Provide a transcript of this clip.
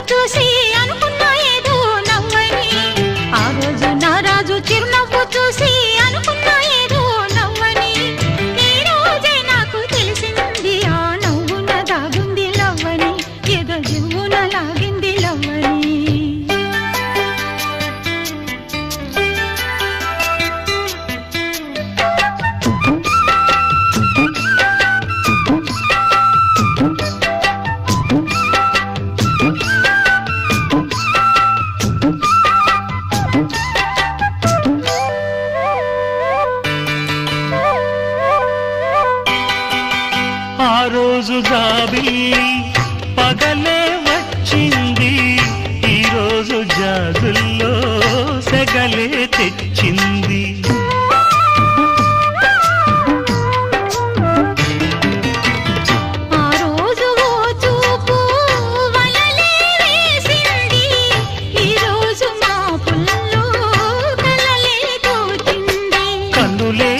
చూసి అనుకున్నా ఏదో నవ్వని, ఆ రోజు నా రాజు చిరునవ్వు చూసి అనుకున్నా ఏదో నవ్వని, ఈ రోజే నాకు తెలిసింది ఆ నవ్వున దాగుంది లవ్వని, ఏదో జివ్వున లాగింది లవ్వని. ఆ రోజు జాబిల్లి పగలే వచ్చింది, ఈ రోజు జాజుల్లో సెగలే తెచ్చింది. ఆ రోజు ఓ చూపు వలలే వేసింది, ఈ రోజు మా పుల్లో కలలే తోచింది. కన్నులే